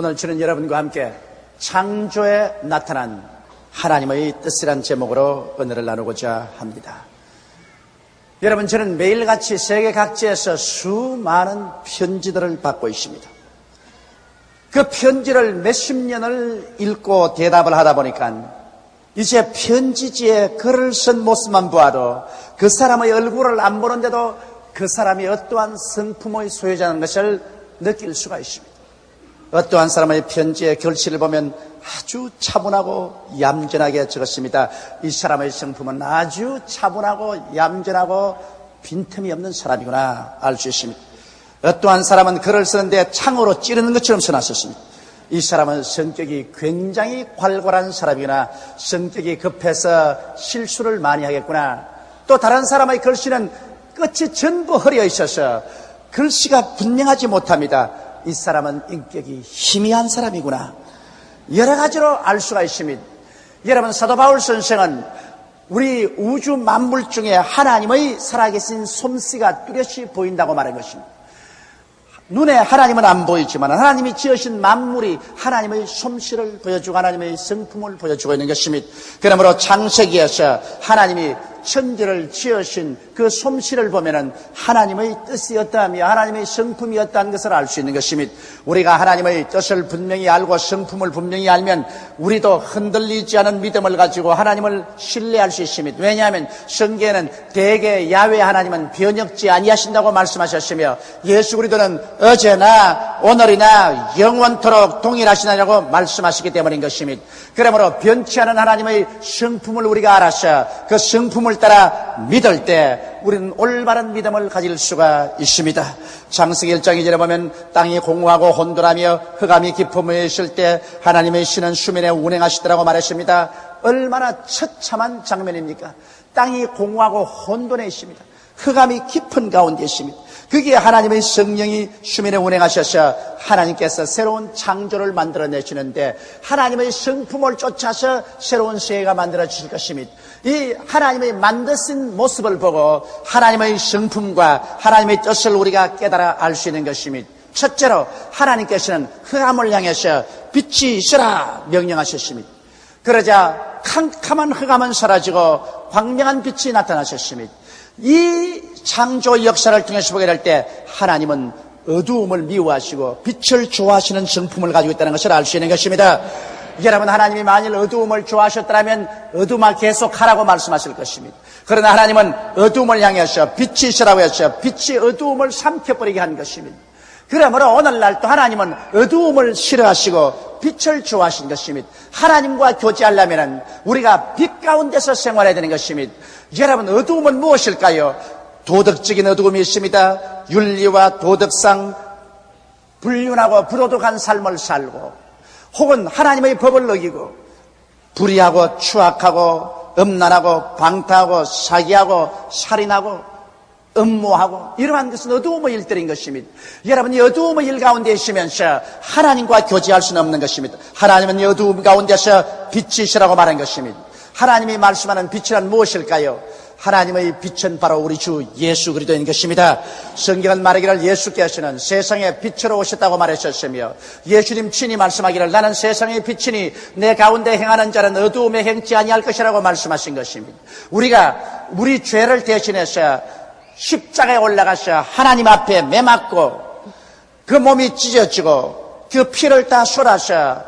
오늘 저는 여러분과 함께 창조에 나타난 하나님의 뜻이란 제목으로 은혜를 나누고자 합니다. 여러분, 저는 매일같이 세계 각지에서 수많은 편지들을 받고 있습니다. 그 편지를 몇십 년을 읽고 대답을 하다 보니까 이제 편지지에 글을 쓴 모습만 보아도 그 사람의 얼굴을 안 보는데도 그 사람이 어떠한 성품의 소유자라는 것을 느낄 수가 있습니다. 어떠한 사람의 편지의 결실을 보면 아주 차분하고 얌전하게 적었습니다. 이 사람의 성품은 아주 차분하고 얌전하고 빈틈이 없는 사람이구나 알 수 있습니다. 어떠한 사람은 글을 쓰는데 창으로 찌르는 것처럼 써놨었습니다. 이 사람은 성격이 굉장히 괄괄한 사람이구나, 성격이 급해서 실수를 많이 하겠구나. 또 다른 사람의 글씨는 끝이 전부 흐려 있어서 글씨가 분명하지 못합니다. 이 사람은 인격이 희미한 사람이구나. 여러 가지로 알 수가 있습니다. 여러분, 사도 바울 선생은 우리 우주 만물 중에 하나님의 살아계신 솜씨가 뚜렷이 보인다고 말한 것입니다. 눈에 하나님은 안 보이지만 하나님이 지으신 만물이 하나님의 솜씨를 보여주고 하나님의 성품을 보여주고 있는 것입니다. 그러므로 창세기에서 하나님이 천지를 지으신 그 솜씨를 보면은 하나님의 뜻이었다며 하나님의 성품이었다는 것을 알 수 있는 것입니다. 우리가 하나님의 뜻을 분명히 알고 성품을 분명히 알면 우리도 흔들리지 않은 믿음을 가지고 하나님을 신뢰할 수 있습니다. 왜냐하면 성경에는 대개 야훼 하나님은 변혁지 아니하신다고 말씀하셨으며 예수 그리스도는 어제나 오늘이나 영원토록 동일하시냐고 말씀하시기 때문인 것입니다. 그러므로 변치 않은 하나님의 성품을 우리가 알아서 그 성품을 따라 믿을 때 우리는 올바른 믿음을 가질 수가 있습니다. 창세기 1장 2절에 보면 땅이 공허하고 혼돈하며 흑암이 깊음에 있을 때 하나님의 신은 수면에 운행하시더라고 말했습니다. 얼마나 처참한 장면입니까? 땅이 공허하고 혼돈해 있습니다. 흑암이 깊은 가운데 있습니다. 거기에 하나님의 성령이 수면에 운행하셔서 하나님께서 새로운 창조를 만들어내시는데 하나님의 성품을 쫓아서 새로운 세계가 만들어질 것입니다. 이 하나님의 만드신 모습을 보고 하나님의 성품과 하나님의 뜻을 우리가 깨달아 알 수 있는 것입니다. 첫째로 하나님께서는 흑암을 향해서 빛이 있으라 명령하셨습니다. 그러자 캄캄한 흑암은 사라지고 광명한 빛이 나타나셨습니다. 이 창조 역사를 통해서 보게 될 때 하나님은 어두움을 미워하시고 빛을 좋아하시는 성품을 가지고 있다는 것을 알 수 있는 것입니다. 여러분, 하나님이 만일 어두움을 좋아하셨다면 어두움을 계속하라고 말씀하실 것입니다. 그러나 하나님은 어두움을 향해서 빛이 있으라고 해서 빛이 어두움을 삼켜버리게 한 것입니다. 그러므로 오늘날 또 하나님은 어두움을 싫어하시고 빛을 좋아하신 것입니다. 하나님과 교제하려면 우리가 빛 가운데서 생활해야 되는 것입니다. 여러분, 어두움은 무엇일까요? 도덕적인 어두움이 있습니다. 윤리와 도덕상 불륜하고 부도덕한 삶을 살고 혹은 하나님의 법을 어기고 불의하고 추악하고 음란하고 방탕하고 사기하고 살인하고 음모하고 이러한 것은 어두움의 일들인 것입니다. 여러분, 이 어두움의 일 가운데 있으면서 하나님과 교제할 수는 없는 것입니다. 하나님은 이 어두움 가운데서 빛이시라고 말한 것입니다. 하나님이 말씀하는 빛이란 무엇일까요? 하나님의 빛은 바로 우리 주 예수 그리스도인 것입니다. 성경은 말하기를 예수께서는 세상의 빛으로 오셨다고 말하셨으며 예수님 친히 말씀하기를 나는 세상의 빛이니 내 가운데 행하는 자는 어두움에 행치 아니할 것이라고 말씀하신 것입니다. 우리가 우리 죄를 대신해서 십자가에 올라가서 하나님 앞에 매맞고 그 몸이 찢어지고 그 피를 다 쏟아서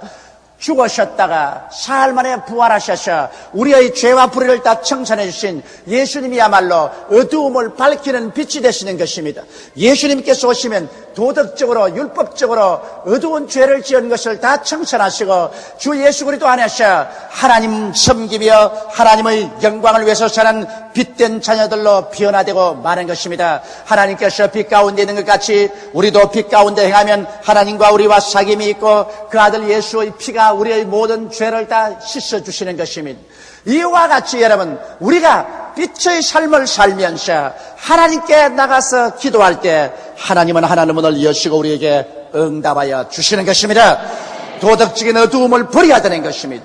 죽으셨다가 사흘 만에 부활하셔서 우리의 죄와 불의를 다 청산해 주신 예수님이야말로 어두움을 밝히는 빛이 되시는 것입니다. 예수님께서 오시면 도덕적으로 율법적으로 어두운 죄를 지은 것을 다 청산하시고 주 예수 그리스도 안에서 하나님 섬기며 하나님의 영광을 위해서 사는 빛된 자녀들로 변화되고 마는 것입니다. 하나님께서 빛 가운데 있는 것 같이 우리도 빛 가운데 행하면 하나님과 우리와 사귐이 있고 그 아들 예수의 피가 우리의 모든 죄를 다 씻어주시는 것입니다. 이와 같이 여러분, 우리가 빛의 삶을 살면서 하나님께 나가서 기도할 때 하나님은 하나님의 문을 여시고 우리에게 응답하여 주시는 것입니다. 도덕적인 어두움을 버려야 되는 것입니다.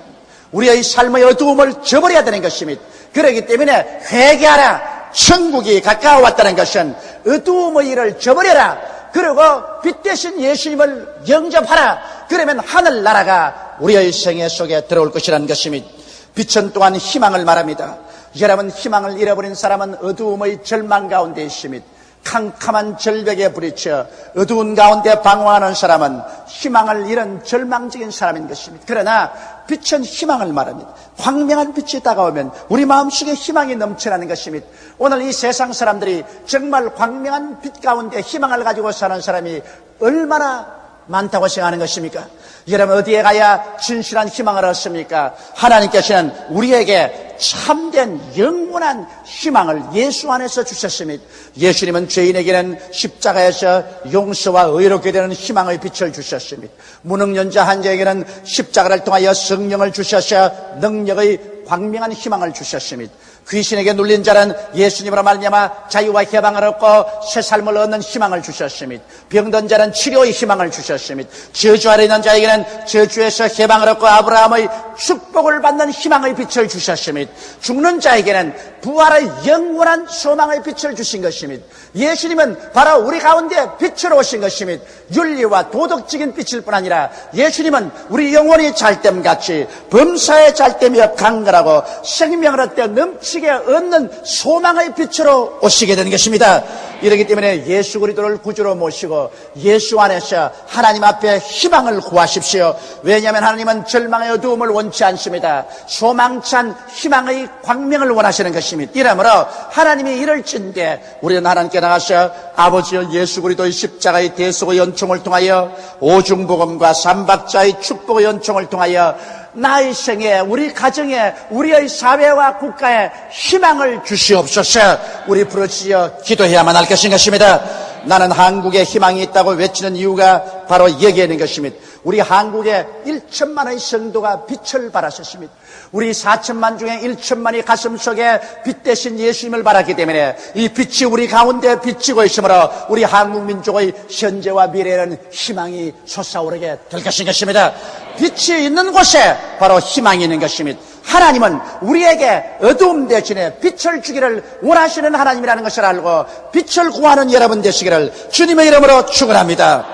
우리의 삶의 어두움을 저버려야 되는 것입니다. 그렇기 때문에 회개하라, 천국이 가까워왔다는 것은 어두움의 일을 저버려라, 그리고 빛 대신 예수님을 영접하라. 그러면 하늘나라가 우리의 생애 속에 들어올 것이라는 것입니다. 빛은 또한 희망을 말합니다. 여러분, 희망을 잃어버린 사람은 어두움의 절망 가운데 있습니다. 캄캄한 절벽에 부딪혀 어두운 가운데 방황하는 사람은 희망을 잃은 절망적인 사람인 것입니다. 그러나 빛은 희망을 말합니다. 광명한 빛이 다가오면 우리 마음속에 희망이 넘쳐나는 것입니다. 오늘 이 세상 사람들이 정말 광명한 빛 가운데 희망을 가지고 사는 사람이 얼마나 많다고 생각하는 것입니까? 여러분, 어디에 가야 진실한 희망을 얻습니까? 하나님께서는 우리에게 참된 영원한 희망을 예수 안에서 주셨습니다. 예수님은 죄인에게는 십자가에서 용서와 의롭게 되는 희망의 빛을 주셨습니다. 무능연자 환자에게는 십자가를 통하여 성령을 주셔서 능력의 광명한 희망을 주셨습니다. 귀신에게 눌린 자는 예수님으로 말미암아 자유와 해방을 얻고 새 삶을 얻는 희망을 주셨습니다. 병든 자는 치료의 희망을 주셨습니다. 저주 아래 있는 자에게는 저주에서 해방을 얻고 아브라함의 축복을 받는 희망의 빛을 주셨습니다. 죽는 자에게는 부활의 영원한 소망의 빛을 주신 것입니다. 예수님은 바로 우리 가운데 빛으로 오신 것입니다. 윤리와 도덕적인 빛일 뿐 아니라 예수님은 우리 영혼이 잘됨같이 범사에 잘됨이여 강건하고 생명을 얻되 넘치게 얻는 소망의 빛으로 오시게 되는 것입니다. 이렇기 때문에 예수 그리스도를 구주로 모시고 예수 안에서 하나님 앞에 희망을 구하십시오. 왜냐하면 하나님은 절망의 어두움을 원치 않습니다. 소망찬 희망의 광명을 원하시는 것입니다. 이러므로 하나님이 이럴진대 우리는 하나님께 나가서 아버지여 예수 그리스도의 십자가의 대속의 연총을 통하여 오중복음과 삼박자의 축복의 연총을 통하여 나의 생에, 우리 가정에, 우리의 사회와 국가에 희망을 주시옵소서. 우리 부르짖어 기도해야만 할 것인 것입니다. 나는 한국에 희망이 있다고 외치는 이유가 바로 여기에 있는 것입니다. 우리 한국에 1천만의 성도가 빛을 발하셨습니다. 우리 4천만 중에 1천만이 가슴 속에 빛 대신 예수님을 바랐기 때문에 이 빛이 우리 가운데 비치고 있으므로 우리 한국 민족의 현재와 미래에는 희망이 솟아오르게 될 것인 것입니다. 빛이 있는 곳에 바로 희망이 있는 것입니다. 하나님은 우리에게 어두움 대신에 빛을 주기를 원하시는 하나님이라는 것을 알고 빛을 구하는 여러분 되시기를 주님의 이름으로 축원합니다.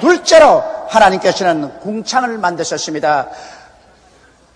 둘째로 하나님께서는 궁창을 만드셨습니다.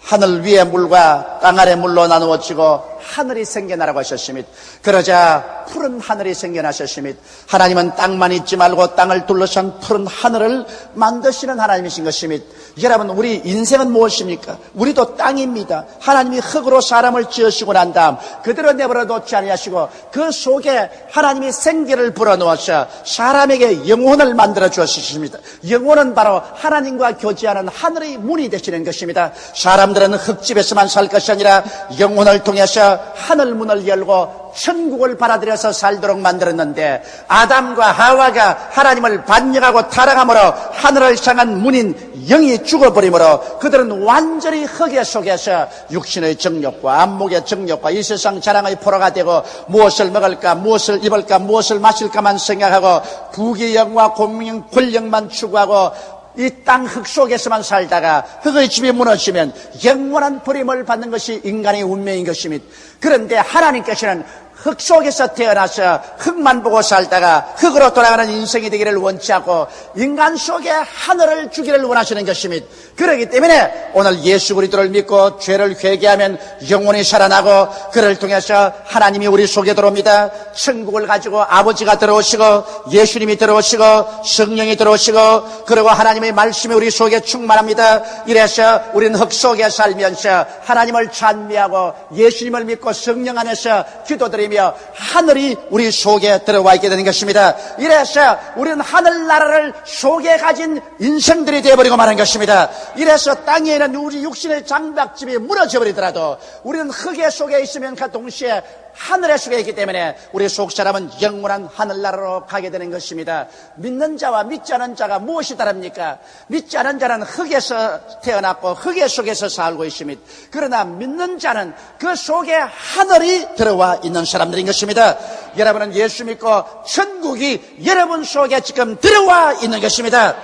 하늘 위의 물과 땅 아래 물로 나누어지고 하늘이 생겨나라고 하셨습니다. 그러자 푸른 하늘이 생겨나셨습니다. 하나님은 땅만 있지 말고 땅을 둘러싼 푸른 하늘을 만드시는 하나님이신 것입니다. 여러분, 우리 인생은 무엇입니까? 우리도 땅입니다. 하나님이 흙으로 사람을 지으시고 난 다음 그대로 내버려 놓지 아니하시고 그 속에 하나님이 생기를 불어넣어서 사람에게 영혼을 만들어 주었습니다. 영혼은 바로 하나님과 교제하는 하늘의 문이 되시는 것입니다. 사람들은 흙집에서만 살 것이 아니라 영혼을 통해서 하늘 문을 열고 천국을 받아들여서 살도록 만들었는데 아담과 하와가 하나님을 반역하고 타락함으로 하늘을 향한 문인 영이 죽어버리므로 그들은 완전히 흙의 속에서 육신의 정욕과 안목의 정욕과 이 세상 자랑의 포로가 되고 무엇을 먹을까, 무엇을 입을까, 무엇을 마실까만 생각하고 부귀 영화 공명 권력만 추구하고 이 땅 흙 속에서만 살다가 흙의 집이 무너지면 영원한 버림을 받는 것이 인간의 운명인 것입니다. 그런데 하나님께서는 흙 속에서 태어나서 흙만 보고 살다가 흙으로 돌아가는 인생이 되기를 원치 않고 인간 속에 하늘을 주기를 원하시는 것입니다. 그렇기 때문에 오늘 예수 그리스도를 믿고 죄를 회개하면 영혼이 살아나고 그를 통해서 하나님이 우리 속에 들어옵니다. 천국을 가지고 아버지가 들어오시고 예수님이 들어오시고 성령이 들어오시고 그리고 하나님의 말씀이 우리 속에 충만합니다. 이래서 우리는 흙 속에 살면서 하나님을 찬미하고 예수님을 믿고 성령 안에서 기도드리며 하늘이 우리 속에 들어와 있게 되는 것입니다. 이래서 우리는 하늘나라를 속에 가진 인생들이 되어버리고 마는 것입니다. 이래서 땅에 있는 우리 육신의 장박집이 무너져 버리더라도 우리는 흙의 속에 있으면 그 동시에 하늘의 속에 있기 때문에 우리 속 사람은 영원한 하늘나라로 가게 되는 것입니다. 믿는 자와 믿지 않은 자가 무엇이 다릅니까? 믿지 않은 자는 흙에서 태어났고 흙의 속에서 살고 있습니다. 그러나 믿는 자는 그 속에 하늘이 들어와 있는 사람들인 것입니다. 여러분은 예수 믿고 천국이 여러분 속에 지금 들어와 있는 것입니다.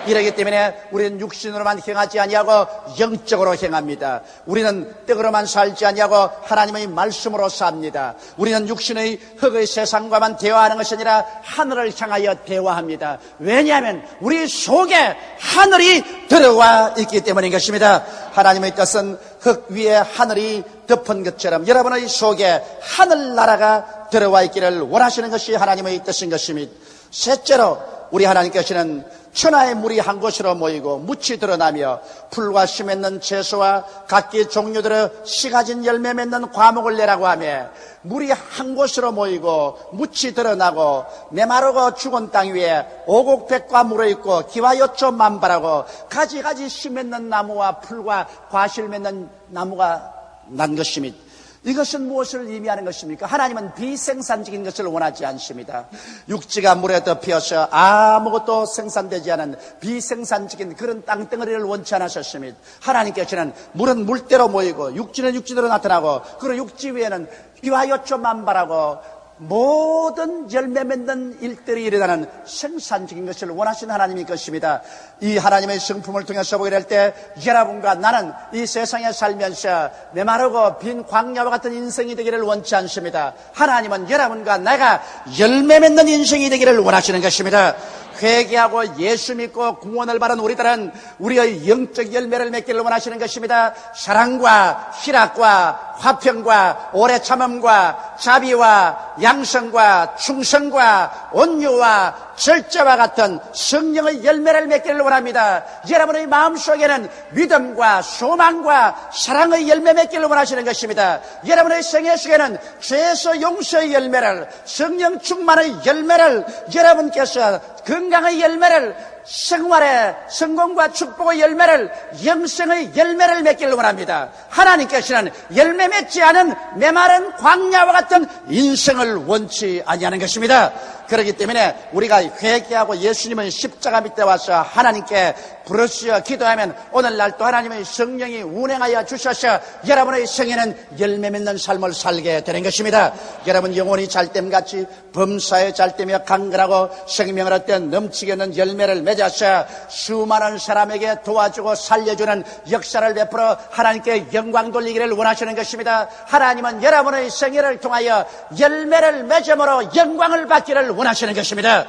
이러기 때문에 우리는 육신으로만 행하지 아니하고 영적으로 행합니다. 우리는 떡으로만 살지 아니하고 하나님의 말씀으로 삽니다. 우리는 육신의 흙의 세상과만 대화하는 것이 아니라 하늘을 향하여 대화합니다. 왜냐하면 우리 속에 하늘이 들어와 있기 때문인 것입니다. 하나님의 뜻은 흙 위에 하늘이 덮은 것처럼 여러분의 속에 하늘나라가 들어와 있기를 원하시는 것이 하나님의 뜻인 것입니다. 셋째로 우리 하나님께서는 천하의 물이 한 곳으로 모이고 묻이 드러나며 풀과 씨 맺는 채소와 각기 종류대로 씨 가진 열매 맺는 과목을 내라고 하며 물이 한 곳으로 모이고 묻이 드러나고 메마르고 죽은 땅 위에 오곡백과 물어있고 기와요초 만발하고 가지가지 씨 맺는 나무와 풀과 과실 맺는 나무가 난 것입니다. 이것은 무엇을 의미하는 것입니까? 하나님은 비생산적인 것을 원하지 않습니다. 육지가 물에 덮여서 아무것도 생산되지 않은 비생산적인 그런 땅덩어리를 원치 않으셨습니다. 하나님께서는 물은 물대로 모이고 육지는 육지대로 나타나고 그리고 육지 위에는 기와요초 만발하고 모든 열매 맺는 일들이 일어나는 생산적인 것을 원하시는 하나님의 것입니다. 이 하나님의 성품을 통해서 보게 될 때 여러분과 나는 이 세상에 살면서 메마르고 빈 광야와 같은 인생이 되기를 원치 않습니다. 하나님은 여러분과 내가 열매 맺는 인생이 되기를 원하시는 것입니다. 회개하고 예수 믿고 구원을 받은 우리들은 우리의 영적 열매를 맺기를 원하시는 것입니다. 사랑과 희락과 화평과 오래 참음과 자비와 양성과 충성과 온유와 절제와 같은 성령의 열매를 맺기를 원합니다. 여러분의 마음속에는 믿음과 소망과 사랑의 열매 맺기를 원하시는 것입니다. 여러분의 생애 속에는 죄에서 용서의 열매를, 성령 충만의 열매를, 여러분께서 건강의 열매를, 생활의 성공과 축복의 열매를, 영생의 열매를 맺기를 원합니다. 하나님께서는 열매 맺지 않은 메마른 광야와 같은 인생을 원치 아니하는 것입니다. 그렇기 때문에 우리가 회개하고 예수님의 십자가 밑에 와서 하나님께 부르시어 기도하면 오늘날 또 하나님의 성령이 운행하여 주셔서 여러분의 생에는 열매 맺는 삶을 살게 되는 것입니다. 여러분 영혼이 잘됨같이 범사에 잘되며 강건하고 생명을 얻던 넘치게 있는 열매를 맺어서 수많은 사람에게 도와주고 살려주는 역사를 베풀어 하나님께 영광 돌리기를 원하시는 것입니다. 하나님은 여러분의 생애를 통하여 열매를 맺음으로 영광을 받기를 원하시는 것입니다.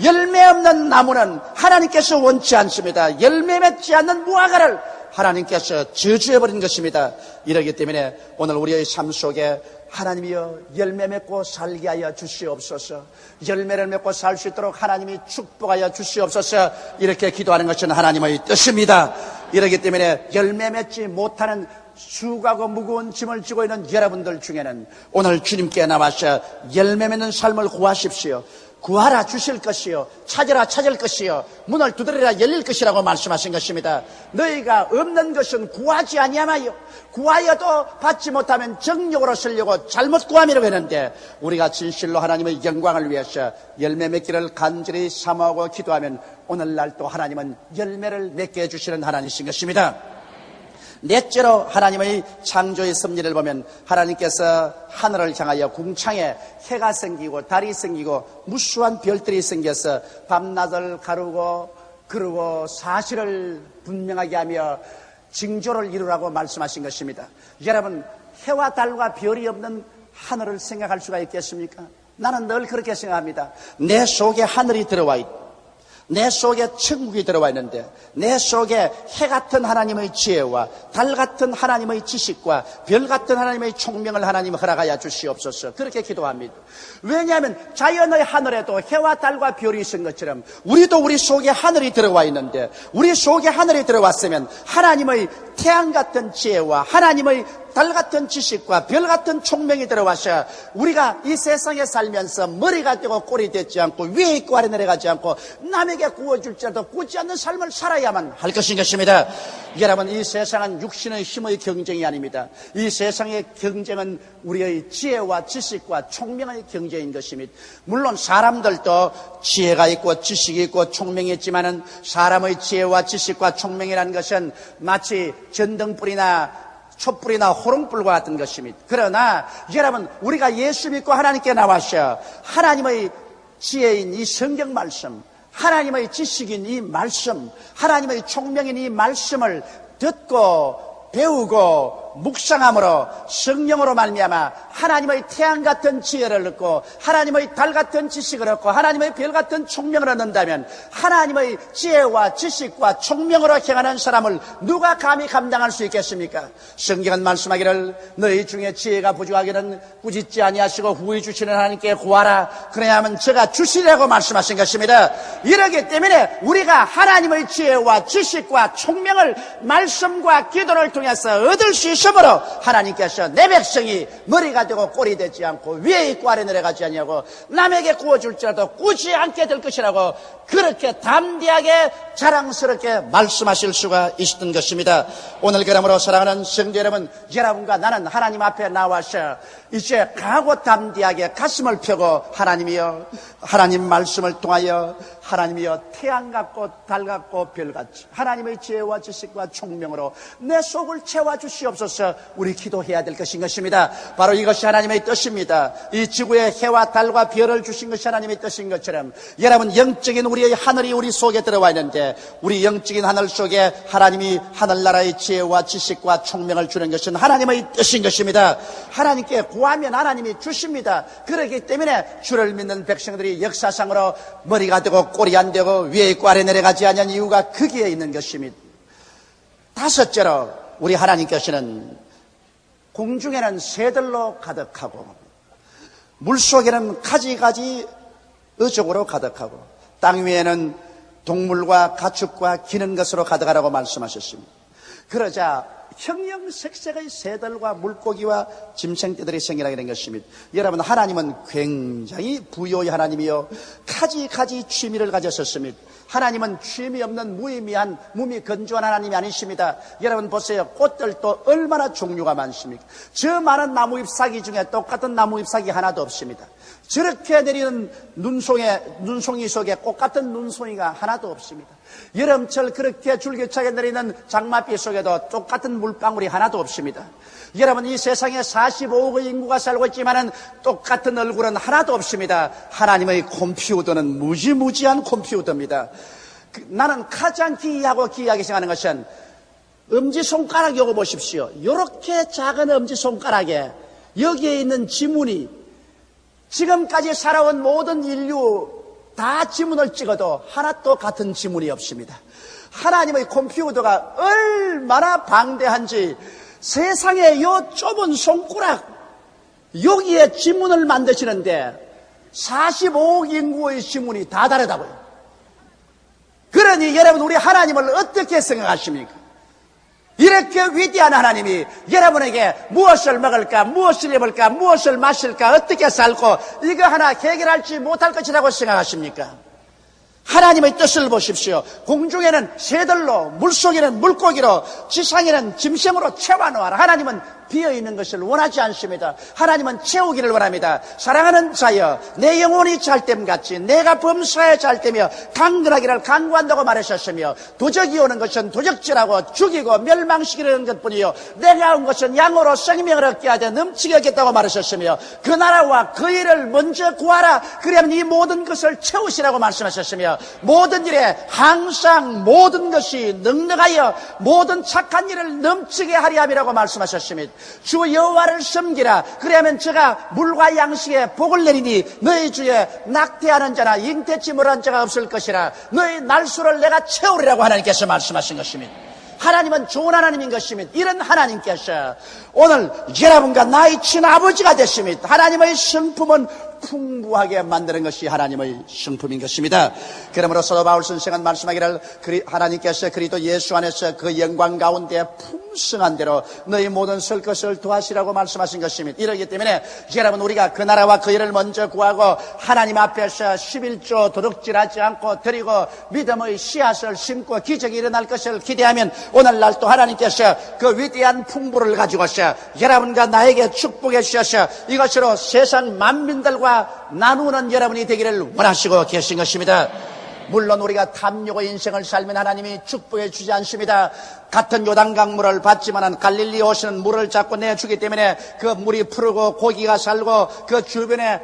열매 없는 나무는 하나님께서 원치 않습니다. 열매 맺지 않는 무화과를 하나님께서 저주해버린 것입니다. 이러기 때문에 오늘 우리의 삶 속에 하나님이여 열매 맺고 살게 하여 주시옵소서. 열매를 맺고 살 수 있도록 하나님이 축복하여 주시옵소서. 이렇게 기도하는 것은 하나님의 뜻입니다. 이러기 때문에 열매 맺지 못하는 수고하고 무거운 짐을 지고 있는 여러분들 중에는 오늘 주님께 나와서 열매 맺는 삶을 구하십시오. 구하라 주실 것이요 찾으라 찾을 것이요 문을 두드리라 열릴 것이라고 말씀하신 것입니다. 너희가 없는 것은 구하지 아니하마요 구하여도 받지 못하면 정욕으로 쓰려고 잘못 구함이라고 했는데 우리가 진실로 하나님의 영광을 위해서 열매 맺기를 간절히 사모하고 기도하면 오늘날 또 하나님은 열매를 맺게 해주시는 하나님이신 것입니다. 넷째로 하나님의 창조의 섭리를 보면 하나님께서 하늘을 향하여 궁창에 해가 생기고 달이 생기고 무수한 별들이 생겨서 밤낮을 가르고 그리고 사실을 분명하게 하며 징조를 이루라고 말씀하신 것입니다. 여러분 해와 달과 별이 없는 하늘을 생각할 수가 있겠습니까? 나는 늘 그렇게 생각합니다. 내 속에 하늘이 들어와 있고 내 속에 천국이 들어와 있는데 내 속에 해 같은 하나님의 지혜와 달 같은 하나님의 지식과 별 같은 하나님의 총명을 하나님 허락하여 주시옵소서. 그렇게 기도합니다. 왜냐하면 자연의 하늘에도 해와 달과 별이 있은 것처럼 우리도 우리 속에 하늘이 들어와 있는데 우리 속에 하늘이 들어왔으면 하나님의 태양 같은 지혜와 하나님의 달 같은 지식과 별 같은 총명이 들어와서 우리가 이 세상에 살면서 머리가 되고 꼴이 되지 않고 위에 있고 아래 내려가지 않고 남에게 구워줄지라도 구지 않는 삶을 살아야만 할 것인 것입니다. 여러분 이 세상은 육신의 힘의 경쟁이 아닙니다. 이 세상의 경쟁은 우리의 지혜와 지식과 총명의 경쟁인 것입니다. 물론 사람들도 지혜가 있고 지식이 있고 총명이 있지만은 사람의 지혜와 지식과 총명이라는 것은 마치 전등불이나 촛불이나 호롱불과 같은 것입니다. 그러나 여러분 우리가 예수 믿고 하나님께 나와서 하나님의 지혜인 이 성경 말씀 하나님의 지식인 이 말씀, 하나님의 총명인 이 말씀을 듣고 배우고 묵상함으로 성령으로 말미암아 하나님의 태양 같은 지혜를 얻고 하나님의 달 같은 지식을 얻고 하나님의 별 같은 총명을 얻는다면 하나님의 지혜와 지식과 총명으로 행하는 사람을 누가 감히 감당할 수 있겠습니까? 성경은 말씀하기를 너희 중에 지혜가 부족하기는 꾸짖지 아니하시고 후히 주시는 하나님께 구하라. 그래야만 저가 주시라고 말씀하신 것입니다. 이러기 때문에 우리가 하나님의 지혜와 지식과 총명을 말씀과 기도를 통해서 얻을 수 있으므로 하나님께서 내 백성이 머리가 되고 꼴이 되지 않고 위에 있고 아래 내려가지 아니하고 남에게 구워줄지라도 꾸지 않게 될 것이라고 그렇게 담대하게 자랑스럽게 말씀하실 수가 있었던 것입니다. 오늘 그러므로 사랑하는 성도 여러분, 여러분과 나는 하나님 앞에 나와서 이제 강하고 담대하게 가슴을 펴고 하나님이여, 하나님 말씀을 통하여 하나님이여 태양 같고 달 같고 별 같이 하나님의 지혜와 지식과 총명으로 내 속을 채워주시옵소서. 우리 기도해야 될 것인 것입니다. 바로 이것이 하나님의 뜻입니다. 이 지구에 해와 달과 별을 주신 것이 하나님의 뜻인 것처럼 여러분, 영적인 우리의 하늘이 우리 속에 들어와 있는데 우리 영적인 하늘 속에 하나님이 하늘나라의 지혜와 지식과 총명을 주는 것은 하나님의 뜻인 것입니다. 하나님께 구하면 하나님이 주십니다. 그렇기 때문에 주를 믿는 백성들이 역사상으로 머리가 되고 꼴이 안 되고 위에 있고 아래 내려가지 않는 이유가 거기에 있는 것입니다. 다섯째로 우리 하나님께서는 공중에는 새들로 가득하고 물속에는 가지가지 어종으로 가득하고 땅 위에는 동물과 가축과 기는 것으로 가득하라고 말씀하셨습니다. 그러자 형형색색의 새들과 물고기와 짐승떼들이 생겨나게 된 것입니다. 여러분, 하나님은 굉장히 부요의 하나님이요 가지가지 취미를 가졌었습니다. 하나님은 취미 없는 무의미한 몸이 건조한 하나님이 아니십니다. 여러분 보세요. 꽃들도 얼마나 종류가 많습니까? 저 많은 나무 잎사귀 중에 똑같은 나무 잎사귀 하나도 없습니다. 저렇게 내리는 눈송이 속에 꽃같은 눈송이가 하나도 없습니다. 여름철 그렇게 줄기차게 내리는 장마비 속에도 똑같은 물방울이 하나도 없습니다. 여러분, 이 세상에 45억의 인구가 살고 있지만은 똑같은 얼굴은 하나도 없습니다. 하나님의 컴퓨터는 무지무지한 컴퓨터입니다. 나는 가장 기이하고 기이하게 생각하는 것은 엄지손가락 요거 보십시오. 이렇게 작은 엄지손가락에 여기에 있는 지문이 지금까지 살아온 모든 인류 다 지문을 찍어도 하나도 같은 지문이 없습니다. 하나님의 컴퓨터가 얼마나 방대한지 세상에 요 좁은 손가락 여기에 지문을 만드시는데 45억 인구의 지문이 다 다르다고요. 그러니 여러분, 우리 하나님을 어떻게 생각하십니까? 이렇게 위대한 하나님이 여러분에게 무엇을 먹을까, 무엇을 입을까, 무엇을 마실까, 어떻게 살고 이거 하나 해결할지 못할 것이라고 생각하십니까? 하나님의 뜻을 보십시오. 공중에는 새들로, 물속에는 물고기로, 지상에는 짐승으로 채워놓아라. 하나님은 비어있는 것을 원하지 않습니다. 하나님은 채우기를 원합니다. 사랑하는 자여, 내 영혼이 잘됨같이 내가 범사에 잘되며 강건하기를 강구한다고 말하셨으며, 도적이 오는 것은 도적질하고 죽이고 멸망시키려는 것뿐이요 내가 온 것은 양으로 생명을 얻게 하되 넘치게 하겠다고 말하셨으며, 그 나라와 그 일을 먼저 구하라. 그러면 이 모든 것을 채우시라고 말씀하셨으며, 모든 일에 항상 모든 것이 넉넉하여 모든 착한 일을 넘치게 하리 함이라고 말씀하셨습니다. 주 여호와를 섬기라. 그러면 저가 물과 양식에 복을 내리니 너희 주에 낙태하는 자나 잉태치 못한 자가 없을 것이라. 너희 날수를 내가 채우리라고 하나님께서 말씀하신 것입니다. 하나님은 좋은 하나님인 것입니다. 이런 하나님께서 오늘 여러분과 나의 친아버지가 되십니다. 하나님의 성품은 풍부하게 만드는 것이 하나님의 성품인 것입니다. 그러므로 사도 바울 선생은 말씀하기를 하나님께서 그리스도 예수 안에서 그 영광 가운데 풍성한 대로 너희 모든 설 것을 도하시라고 말씀하신 것입니다. 이러기 때문에 여러분, 우리가 그 나라와 그 일을 먼저 구하고 하나님 앞에서 11조 도둑질하지 않고 드리고 믿음의 씨앗을 심고 기적이 일어날 것을 기대하면 오늘날 또 하나님께서 그 위대한 풍부를 가지고서 여러분과 나에게 축복해 주셔서 이것으로 세상 만민들과 나누는 여러분이 되기를 원하시고 계신 것입니다. 물론 우리가 탐욕의 인생을 살면 하나님이 축복해 주지 않습니다. 같은 요단강 물을 받지만 갈릴리 오시는 물을 자꾸 내주기 때문에 그 물이 푸르고 고기가 살고 그 주변에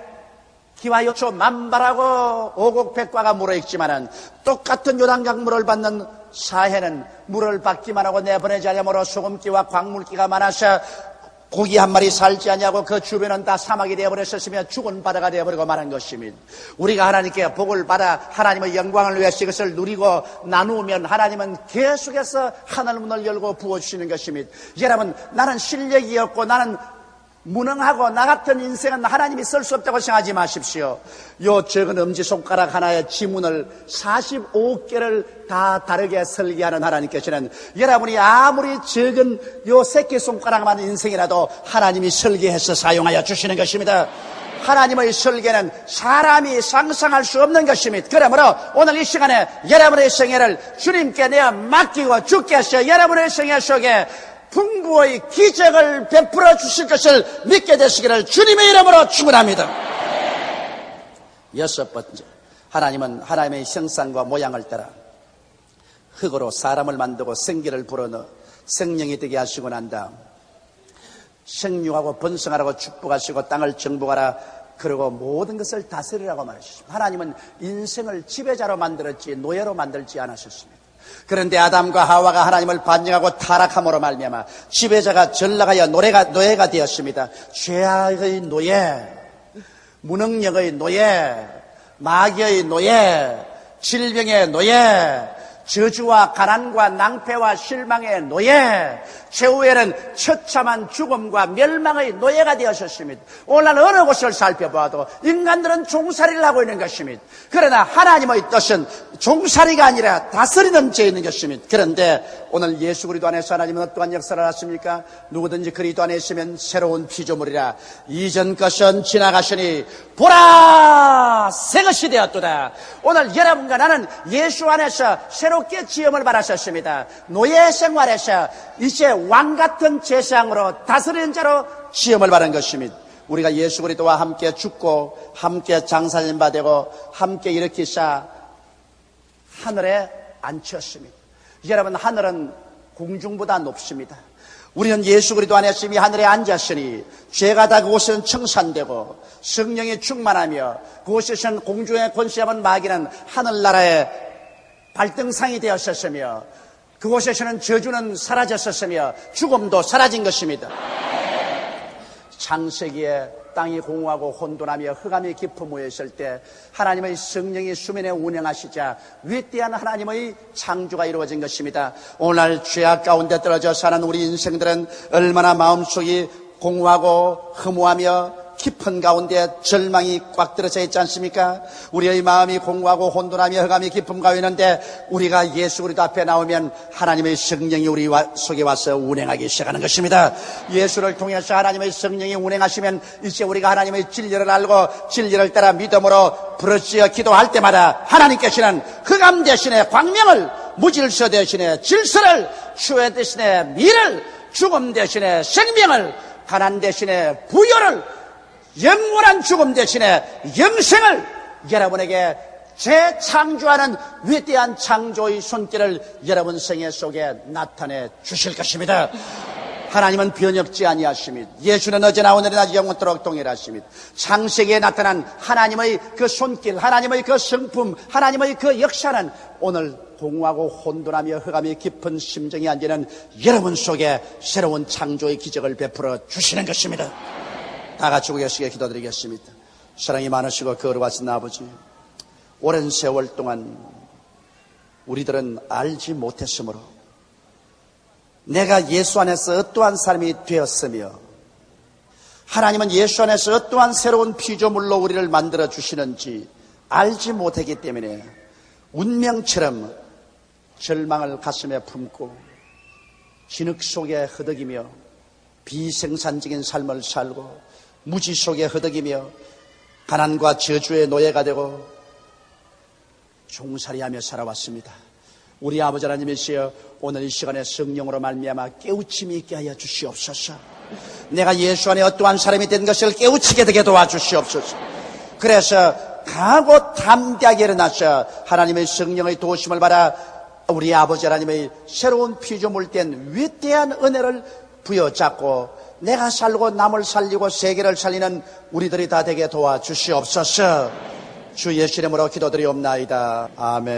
기와 요초 만발하고 오곡백과가 물어있지만은 똑같은 요단강 물을 받는 사해는 물을 받기만 하고 내보내지 않으므로 소금기와 광물기가 많아서 고기 한 마리 살지 아니하고 그 주변은 다 사막이 되어버렸었으며 죽은 바다가 되어버리고 말한 것입니다. 우리가 하나님께 복을 받아 하나님의 영광을 위해서 이것을 누리고 나누면 하나님은 계속해서 하늘 문을 열고 부어주시는 것입니다. 여러분, 나는 실력이 없고 나는 무능하고 나 같은 인생은 하나님이 쓸 수 없다고 생각하지 마십시오. 요 적은 엄지손가락 하나의 지문을 45개를 다 다르게 설계하는 하나님께서는 여러분이 아무리 적은 요 새끼손가락만 인생이라도 하나님이 설계해서 사용하여 주시는 것입니다. 하나님의 설계는 사람이 상상할 수 없는 것입니다. 그러므로 오늘 이 시간에 여러분의 생애를 주님께 내어 맡기고 주께서 여러분의 생애 속에 풍부의 기적을 베풀어 주실 것을 믿게 되시기를 주님의 이름으로 축원합니다. 여섯 번째, 하나님은 하나님의 형상과 모양을 따라 흙으로 사람을 만들고 생기를 불어넣어 생명이 되게 하시고 난 다음 생육하고 번성하라고 축복하시고 땅을 정복하라 그리고 모든 것을 다스리라고 말하셨습니다. 하나님은 인생을 지배자로 만들었지 노예로 만들지 않으셨습니다. 그런데 아담과 하와가 하나님을 반역하고 타락함으로 말미암아 지배자가 전락하여 노예가 되었습니다. 죄악의 노예, 무능력의 노예, 마귀의 노예, 질병의 노예, 저주와 가난과 낭패와 실망의 노예, 최후에는 처참한 죽음과 멸망의 노예가 되었습니다. 오늘 어느 곳을 살펴봐도 인간들은 종살이를 하고 있는 것입니다. 그러나 하나님의 뜻은 종살이가 아니라 다스리는 죄 있는 것입니다. 그런데 오늘 예수 그리스도 안에서 하나님은 어떠한 역사를 하십니까? 누구든지 그리스도 안에 있으면 새로운 피조물이라. 이전 것은 지나가시니 보라 새 것이 되었도다. 오늘 여러분과 나는 예수 안에서 새롭게 지음을 받았었습니다. 노예 생활에서 이제 왕 같은 제사장으로 다스리는 자로 지음을 받은 것입니다. 우리가 예수 그리스도와 함께 죽고 함께 장사님 받고 함께 일으키사 하늘에 앉혔습니다. 여러분, 하늘은 공중보다 높습니다. 우리는 예수 그리스도 안에서 이미 하늘에 앉았으니 죄가 다 그곳은 청산되고 성령이 충만하며 그곳에서는 공중의 권세하는 마귀는 하늘나라의 발등상이 되었었으며 그곳에서는 저주는 사라졌었으며 죽음도 사라진 것입니다. 창세기에 땅이 공허하고 혼돈하며 흑암이 깊은 무에 있을 때 하나님의 성령이 수면에 운행하시자 위대한 하나님의 창조가 이루어진 것입니다. 오늘날 죄악 가운데 떨어져 사는 우리 인생들은 얼마나 마음속이 공허하고 허무하며 깊은 가운데 절망이 꽉 들어져 있지 않습니까? 우리의 마음이 공허하고 혼돈하며 흑암이 깊은 가운데 있는데 우리가 예수 그리스도 앞에 나오면 하나님의 성령이 우리 속에 와서 운행하기 시작하는 것입니다. 예수를 통해서 하나님의 성령이 운행하시면 이제 우리가 하나님의 진리를 알고 진리를 따라 믿음으로 부르짖어 기도할 때마다 하나님께서는 흑암 대신에 광명을, 무질서 대신에 질서를, 추회 대신에 미를, 죽음 대신에 생명을, 가난 대신에 부여를, 영원한 죽음 대신에 영생을 여러분에게 재창조하는 위대한 창조의 손길을 여러분 생애 속에 나타내 주실 것입니다. 하나님은 변혁지 아니하십니다. 예수는 어제나 오늘이나 영원토록 동일하십니다. 창세기에 나타난 하나님의 그 손길, 하나님의 그 성품, 하나님의 그 역사는 오늘 공허하고 혼돈하며 흑암이 깊은 심정이 앉는 여러분 속에 새로운 창조의 기적을 베풀어 주시는 것입니다. 다 같이 고개시게 기도드리겠습니다. 사랑이 많으시고 거룩하신 아버지, 오랜 세월 동안 우리들은 알지 못했으므로 내가 예수 안에서 어떠한 삶이 되었으며 하나님은 예수 안에서 어떠한 새로운 피조물로 우리를 만들어 주시는지 알지 못했기 때문에 운명처럼 절망을 가슴에 품고 진흙 속에 허덕이며 비생산적인 삶을 살고 무지 속에 허덕이며 가난과 저주의 노예가 되고 종살이하며 살아왔습니다. 우리 아버지 하나님이시여, 오늘 이 시간에 성령으로 말미암아 깨우침이 있게 하여 주시옵소서. 내가 예수 안에 어떠한 사람이 된 것을 깨우치게 되게 도와주시옵소서. 그래서 강하고 담대하게 일어나서 하나님의 성령의 도우심을 받아 우리 아버지 하나님의 새로운 피조물 된 위대한 은혜를 부여잡고 내가 살고 남을 살리고 세계를 살리는 우리들이 다 되게 도와주시옵소서. 주 예수 이름으로 기도드리옵나이다. 아멘.